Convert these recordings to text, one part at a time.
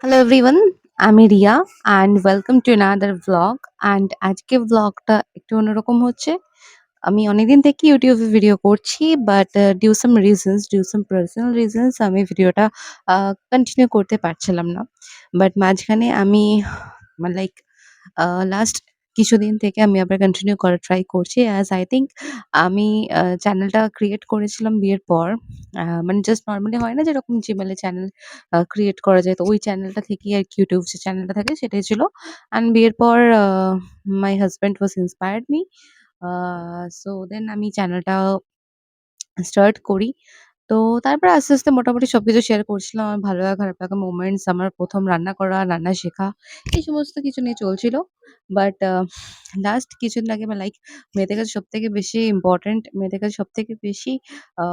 Hello everyone, আমি Riya and welcome to another vlog. And আজকে ভ্লগটা একটু অন্যরকম হচ্ছে। আমি অনেকদিন থেকে ইউটিউবে ভিডিও করছি, but due some personal reasons আমি ভিডিওটা কন্টিনিউ করতে পারছিলাম না। বাট মাঝখানে আমি লাইক লাস্ট কিছুদিন থেকে আমি আবার কন্টিনিউ করার ট্রাই করছি। অ্যাজ আই থিংক আমি চ্যানেলটা ক্রিয়েট করেছিলাম বিয়ের পর। মানে জাস্ট নরমালি হয় না যেরকম জিমেইল এ চ্যানেল ক্রিয়েট করা যায়। তো ওই চ্যানেলটা থেকেই আরকি ইউটিউব যে চ্যানেলটা থাকে সেটাই ছিল। অ্যান্ড বিয়ের পর my husband was inspired me. Uh so then আমি চ্যানেলটা স্টার্ট করি। তো তারপরে আস্তে, আস্তে মোটামুটি সবকিছু শেয়ার করছিলাম। আমার ভালো লাগা, খারাপ লাগা মোমেন্টস, আমার ১ম রান্না করা, রান্না শেখা এই সমস্ত কিছু নিয়ে চলছিল। বাট লাস্ট কিছুদিন আগে মেয়েদের কাছে সবথেকে বেশি ইম্পোর্টেন্ট, মেয়েদের কাছে সবথেকে বেশি আ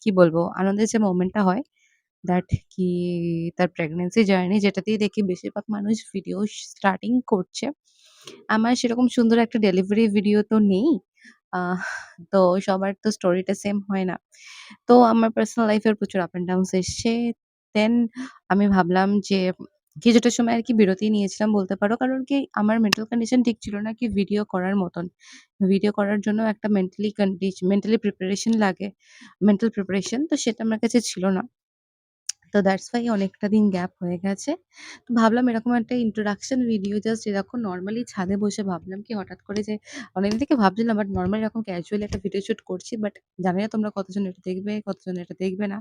কি বলবো আনন্দের যে মোমেন্টটা হয় দ্যাট কি তার প্রেগন্যান্সি জার্নি যেটাতেই দেখি বেশিরভাগ মানুষ ভিডিও স্টার্টিং করছে। আমার সেরকম সুন্দর একটা ডেলিভারি ভিডিও তো নেই। আহ তো সবার তো স্টোরিটা সেম হয় না। তো আমার পার্সোনাল লাইফ এর প্রচুর আপ অ্যান্ড ডাউনস এসছে। দেন আমি ভাবলাম যে কিছুটা সময় আরকি বিরতি নিয়েছিলাম বলতে পারো। কারণ কি আমার মেন্টাল কন্ডিশন ঠিক ছিল না কি ভিডিও করার মতন। ভিডিও করার জন্য একটা মেন্টালি প্রিপারেশন লাগে। মেন্টাল প্রিপারেশন তো সেটা আমার কাছে ছিল না। তো দ্যাটস ওয়াই অনেকটা দিন গ্যাপ হয়ে গেছে। তো ভাবলাম এরকম একটা introduction ভিডিও জাস্ট এরকম নরমালি ছাদে বসে ভাবলাম কি হঠাৎ করে যে অনেকদিন থেকে ভাবছিলাম বাট নরমালি এরকম ক্যাজুয়ালি একটা ভিডিও শুট করছি। বাট জানি না তোমরা কতজন এটা দেখবে, কতজন এটা দেখবে না।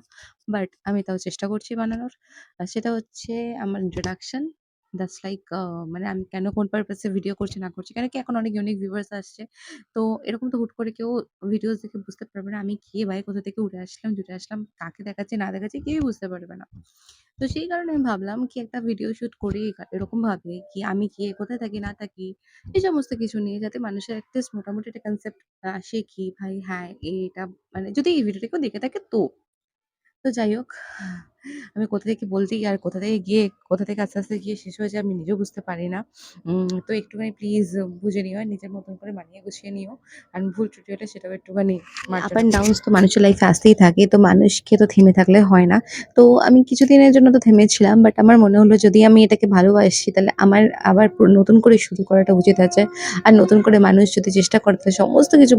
বাট আমি তাও চেষ্টা করছি বানানোর। সেটা হচ্ছে আমার introduction দ্যাটস লাইক মানে আমি কেন কোন পারপাস এ ভিডিও করছি না করছি। কেন কি এখন অনেক ইউনিক ভিউয়ার্স আসছে। তো এরকম তো হুট করে কেউ ভিডিওস দেখে বুঝতে পারবে না আমি কে ভাই কোথা থেকে উড়ে আসলাম, জুটে আসলাম, কাকে দেখাচ্ছি না দেখাচ্ছি কেউই বুঝতে পারবে না। তো সেই কারণে আমি ভাবলাম কি একটা ভিডিও শুট করি এরকমভাবে কি আমি কে, কোথায় থাকি না থাকি এই সমস্ত কিছু নিয়ে যাতে মানুষের এটলিস্ট মোটামুটি একটা কনসেপ্ট আসে কি ভাই হ্যাঁ, এটা মানে যদি এই ভিডিওটা কেউ দেখে থাকে তো। তো যাই হোক, আমি কোথা থেকে বলতে গিয়ে আর কোথা থেকে গিয়ে কোথা থেকে আস্তে, আস্তে গিয়ে শেষ হয়ে যায় আমি নিজেও বুঝতে পারি না। তো একটুখানি প্লিজ বুঝে নিও আর নিজের মতন করে মানিয়ে গুছিয়ে নিও। আর ভুল ত্রুটি হলে সেটাও একটুখানি আপ অ্যান্ড ডাউনস তো মানুষের লাইফে আসতেই থাকে। তো মানুষকে তো থেমে থাকলে হয় না। তো আমি কিছুদিনের জন্য তো থেমেছিলাম। বাট আমার মনে হলো যদি আমি এটাকে ভালোবাসি তাহলে আমার আবার নতুন করে শুরু করাটা উচিত আছে। আর নতুন করে মানুষ যদি চেষ্টা করে তাহলে সমস্ত কিছু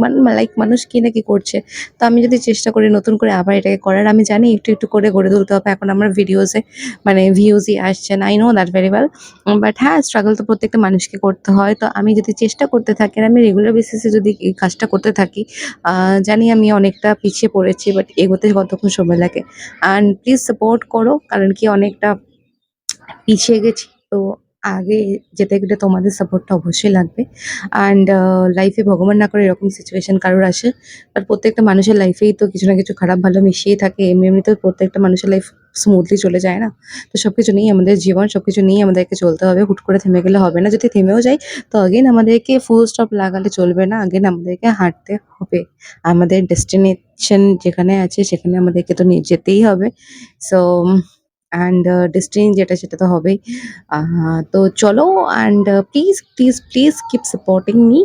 মানুষ কি না কি করছে। তো আমি যদি চেষ্টা করি নতুন করে আবার এটাকে করার, আমি জানি একটু, একটু করে গড়ে তুলতে হবে। এখন আমার ভিডিওসে মানে ভিউজই আসছে না। I know that very well। But হ্যাঁ, স্ট্রাগল তো প্রত্যেকটা মানুষকে করতে হয়। তো আমি যদি চেষ্টা করতে থাকি আর আমি রেগুলার বেসিসে যদি এই কাজটা করতে থাকি, জানি আমি অনেকটা পিছিয়ে পড়েছি বাট এগোতে কতক্ষণ সময় লাগে। অ্যান্ড প্লিজ সাপোর্ট করো কারণ কি অনেকটা পিছিয়ে গেছি। তো আগে যেতে গেলে তোমাদের সাপোর্টটা অবশ্যই লাগবে। অ্যান্ড লাইফে ভগবান না করে এরকম সিচুয়েশন কারোর আসে। আর প্রত্যেকটা মানুষের লাইফেই তো কিছু না কিছু খারাপ ভালো মিশিয়েই থাকে। এমনি, এমনিতেও প্রত্যেকটা মানুষের লাইফ স্মুথলি চলে যায় না। তো সবকিছু নিয়েই আমাদের জীবন, সবকিছু নিয়েই আমাদেরকে চলতে হবে। হুট করে থেমে গেলে হবে না। যদি থেমেও যাই তো এগেইন আমাদেরকে ফুল স্টপ লাগালে চলবে না। এগেইন আমাদেরকে হাঁটতে হবে। আমাদের ডেস্টিনেশন যেখানে আছে সেখানে আমাদেরকে তো নিয়ে যেতেই হবে। সো অ্যান্ড ডেস্টিনি যেটা সেটা তো হবেই। তো চলো and please, please, please keep supporting me.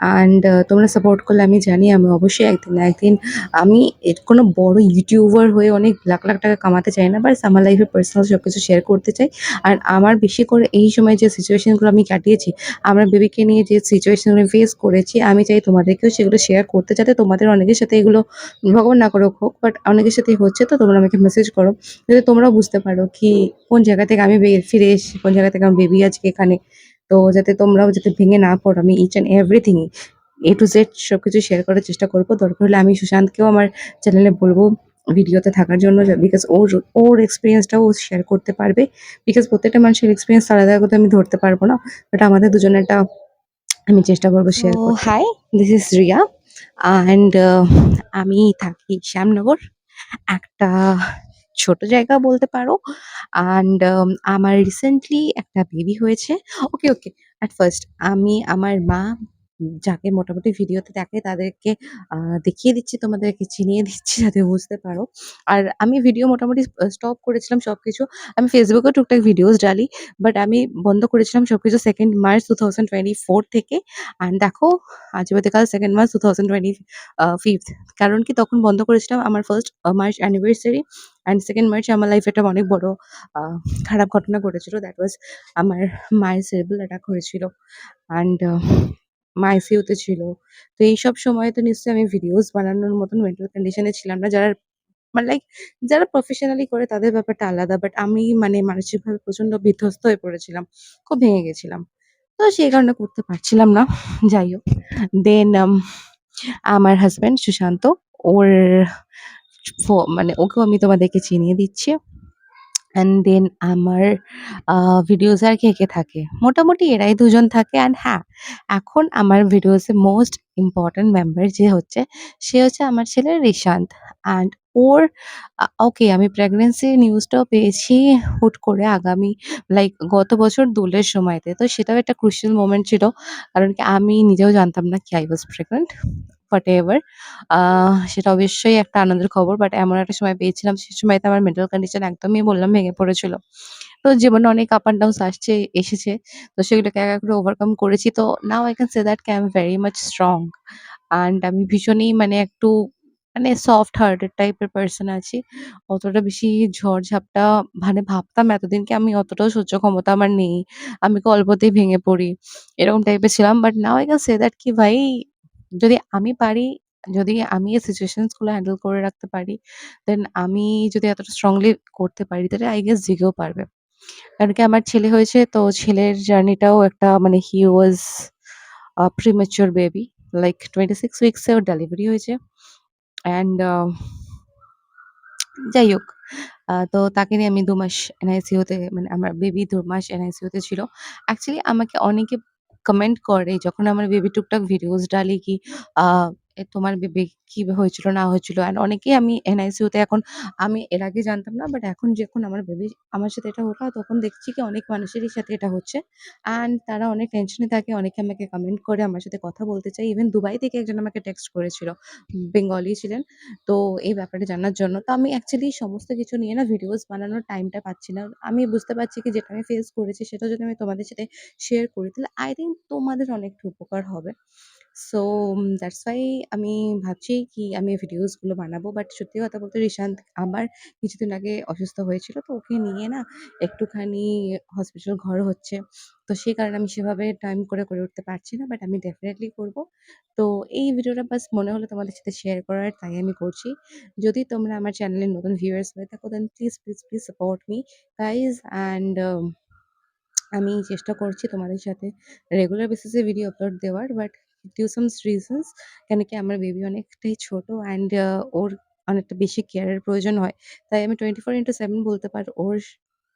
And তোমরা সাপোর্ট করলে আমি জানি আমি অবশ্যই একদিন না একদিন আমি কোনো বড় ইউটিউবার হয়ে অনেক লাখ, লাখ টাকা কামাতে চাই না। বাস আমার লাইফের পার্সোনাল সবকিছু শেয়ার করতে চাই। আর আমার বেশি করে এই সময় যে সিচুয়েশনগুলো আমি কাটিয়েছি, আমার বেবিকে নিয়ে যে সিচুয়েশনগুলো ফেস করেছি, আমি চাই তোমাদেরকেও সেগুলো শেয়ার করতে যাতে তোমাদের অনেকের সাথে এগুলো ভগবান না করুক হোক, বাট অনেকের সাথেই হচ্ছে তো তোমরা আমাকে মেসেজ করো। যাতে তোমরাও বুঝতে পারো কি কোন জায়গা থেকে আমি ফিরে এসেছি, কোন জায়গা থেকে আমার বেবি আজকে এখানে। তো যাতে তোমরাও যাতে ভেঙে না পড়ো। আমি each and everything A to Z সবকিছু শেয়ার করার চেষ্টা করব। দরকার হলে আমি সুশান্তকেও আমার চ্যানেলে বলব ভিডিওতে থাকার জন্য বিকজ ওর এক্সপেরিয়েন্সটাও ও শেয়ার করতে পারবে। বিকজ প্রত্যেকটা মানুষের এক্সপেরিয়েন্স আলাদা করে আমি ধরতে পারব না। বাট আমাদের দুজনেরটা আমি চেষ্টা করব সো শেয়ার করতে। Hi. This is Riya and আমি থাকি শ্যামনগর। একটা ছোট জায়গা বলতে পারো। অ্যান্ড আমার রিসেন্টলি একটা বেবি হয়েছে। ওকে, ওকে। এট ফার্স্ট আমি আমার মা যাকে মোটামুটি ভিডিওতে দেখে তাদেরকে আ দেখিয়ে দিচ্ছি, তোমাদেরকে চিনিয়ে দিচ্ছি যাতে বুঝতে পারো। আর আমি ভিডিও মোটামুটি স্টপ করেছিলাম সবকিছু। আমি Facebook এও টুকটাক ভিডিওস ডালি। বাট আমি বন্ধ করেছিলাম সবকিছু 2nd মার্চ 2024 থেকে। অ্যান্ড দেখো আজ বাদে কাল 2nd মার্চ 2025 কারণ কি তখন বন্ধ করেছিলাম আমার 1st March anniversary and 2nd মার্চে আমার লাইফে একটা অনেক বড় আ খারাপ ঘটনা ঘটেছিল। দ্যাট ওয়াজ আমার মায়ের cerebral অ্যাটাক হয়েছিল। অ্যান্ড মা ICU তে ছিল। তো এইসব সময়ে তো নিশ্চয়ই আমি ভিডিওস বানানোর মতন মেন্টাল কন্ডিশন এ ছিলাম না। যারা মানে লাইক যারা প্রফেশনালি করে তাদের ব্যাপারটা আলাদা। বাট আমি মানে মানসিকভাবে প্রচন্ড বিধ্বস্ত হয়ে পড়েছিলাম। খুব ভেঙে গেছিলাম। তো সেই কারণে করতে পারছিলাম না। যাই হোক। দেন আমার হাসব্যান্ড সুশান্ত ওর মানে ওকেও আমি তোমাদেরকে চিনিয়ে দিচ্ছি। অ্যান্ড দেন আমার আ ভিডিওস আর কে থাকে? মোটামুটি এরাই ২ জন থাকে অ্যান্ড হ্যাঁ, এখন আমার ভিডিওস এ মোস্ট ইম্পোর্টেন্ট মেম্বার যে হচ্ছে, সে হচ্ছে আমার ছেলে রিশান্ত। অ্যান্ড ওর ওকে আমি প্রেগন্যান্সি নিউজটাও পেয়েছি হুট করে আগামী লাইক গত বছর দোলের সময়তে। তো সেটাও একটা ক্রুশিয়াল মোমেন্ট ছিল। কারণ কি আমি নিজেও জানতাম না কি I was pregnant হোয়াটএভার। আ সেটা অবশ্যই একটা আনন্দের খবর। বাট এমন একটা সময় পেয়েছিলাম সে সময়তে আমার মেন্টাল কন্ডিশন একদমই বললাম ভেঙে পড়েছিল। তো জীবনে অনেক আপ অ্যান্ড ডাউনস এসেছে। তো সেগুলোকে এক, এক করে ওভারকাম করেছি। তো নাও I can say that I am very much strong and আমি ভীষণই মানে একটু মানে সফট হার্টেড টাইপের পারসন আছি। অতটা বেশি ঝড়-ঝাপটা মানে ভাবতাম এতদিন কি আমি অতটাও সহ্য ক্ষমতা আমার নেই। আমি কি অল্পতেই ভেঙে পড়ি। এরকম টাইপের ছিলাম। But now I can say that কি ভাই যদি আমি পারি, যদি আমি এই সিচুয়েশনস গুলো হ্যান্ডেল করে রাখতে পারি, দেন আমি যদি এতটা স্ট্রংলি করতে পারি তাহলে I guess যে কেউ পারবে। কারণ কি আমার ছেলে হয়েছে তো ছেলের জার্নিটাও একটা মানে হি ওয়াজ প্রিম্যাচিউর বেবি। লাইক 26 উইকস এ ওর ডেলিভারি হয়েছে। অ্যান্ড যাই হোক তো তাকে নিয়ে আমি ২ মাস NICU তে মানে আমার বেবি ২ মাস NICU তে ছিল। অ্যাকচুয়ালি আমাকে অনেকে কমেন্ট করে যখন আমার বেবি টুকটাক ভিডিওস ডালি কি আ তোমার বেবি কি হয়েছিল না হয়েছিল অ্যান্ড অনেকেই আমি NICU তে এখন আমি এর আগে জানতাম না বাট এখন যখন আমার বেবি আমার সাথে এটা হলো তখন দেখছি কি অনেক মানুষেরই সাথে এটা হচ্ছে। অ্যান্ড তারা অনেক টেনশনে থাকে। অনেকে আমাকে কমেন্ট করে আমার সাথে কথা বলতে চায়। ইভেন দুবাই থেকে একজন আমাকে টেক্সট করেছিল। বেঙ্গলি ছিলেন। তো এই ব্যাপারে জানার জন্য। তো আমি অ্যাকচুয়ালি সমস্ত কিছু নিয়ে না ভিডিওস বানানোর টাইমটা পাচ্ছি না। আমি বুঝতে পারছি কি যেটা আমি ফেস করেছি সেটা যদি আমি তোমাদের সাথে শেয়ার করি তাহলে I think তোমাদের অনেকটা উপকার হবে। সো দ্যাটস হোয়াই আমি ভাবছি কি আমি ভিডিওস গুলো বানাবো। বাট সত্যি কথা বলতে রিশান্ত আমার কিছুদিন আগে অসুস্থ হয়েছিল। তো ওকে নিয়ে না একটুখানি হসপিটাল ঘর হচ্ছে। তো সেই কারণে আমি সেভাবে টাইম করে উঠতে পারছি না। বাট আমি ডেফিনিটলি করব। তো এই ভিডিওটা বাস মনে হলো তোমাদের সাথে শেয়ার করার তাই আমি করছি। যদি তোমরা আমার চ্যানেলের নতুন ভিউয়ার্স হয়ে থাকো then please support me guys and আমি চেষ্টা করছি তোমাদের সাথে রেগুলার বেসিসে ভিডিও আপলোড দেওয়ার। বাট ডিউ সাম রিজনস কেন কি আমার বেবি অনেকটাই ছোট অ্যান্ড ওর অনেকটা বেশি কেয়ারের প্রয়োজন হয়। তাই আমি 24/7 বলতে পারো ওর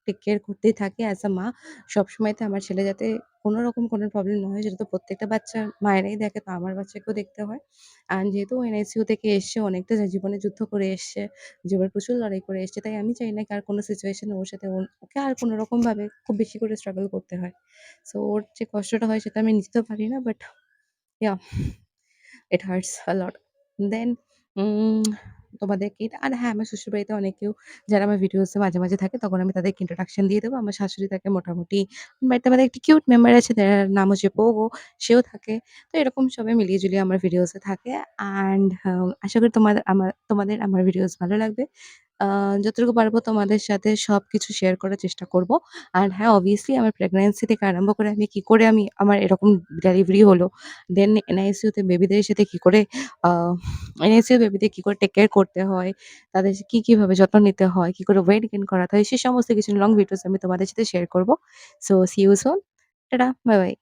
টেক কেয়ার করতেই থাকি অ্যাজ আ মা। সবসময়তে আমার ছেলে যাতে কোনো রকম কোনো প্রবলেম না হয় সেটা তো প্রত্যেকটা বাচ্চার মায়েরাই দেখে তো আমার বাচ্চাকেও দেখতে হয়। অ্যান্ড যেহেতু ও NICU থেকে এসছে অনেকটা জীবনে যুদ্ধ করে এসছে। জীবনে প্রচুর লড়াই করে এসছে। তাই আমি চাই না কি আর কোনো সিচুয়েশন এ ওর সাথে ওকে আর কোনো রকমভাবে খুব বেশি করে স্ট্রাগল করতে হয়। সো ওর যে কষ্টটা হয় সেটা আমি নিতে পারি না। বাট ইয়া ইট হার্টস আ লট। দেন উম তোমাদেরকে আর হ্যাঁ, আমার শ্বশুরবাড়িতে অনেকেও যারা আমার ভিডিওস এ মাঝে থাকে তখন আমি তাদেরকে ইন্ট্রোডাকশন দিয়ে দেবো। আমার শাশুড়ি থাকে মোটামুটি বাড়িতে আমাদের একটা কিউট মেম্বার আছে যার নাম হচ্ছে পোগো, সেও থাকে। তো এরকম সবাই মিলিয়ে ঝুলিয়ে আমার ভিডিওস এ থাকে। অ্যান্ড আশা করি তোমাদের আমার ভিডিওস ভালো লাগবে। আ যতটুকু পারবো তোমাদের সাথে সবকিছু শেয়ার করার চেষ্টা করব। আর হ্যাঁ, অবভিয়াসলি আমার প্রেগন্যান্সি থেকে আরম্ভ করে আমি কি করে আমার এরকম ডেলিভারি হলো। দেন NICU তে বেবিদের সাথে কি করে আ NICU বেবিদের কি করে টেক কেয়ার করতে হয়, তাদের কিভাবে যত্ন নিতে হয়, কি করে ওয়েট গেইন করাতে হয় সে সমস্ত কিছু লং ভিডিওস আমি তোমাদের সাথে শেয়ার করব। So see you soon. Tata, bye by.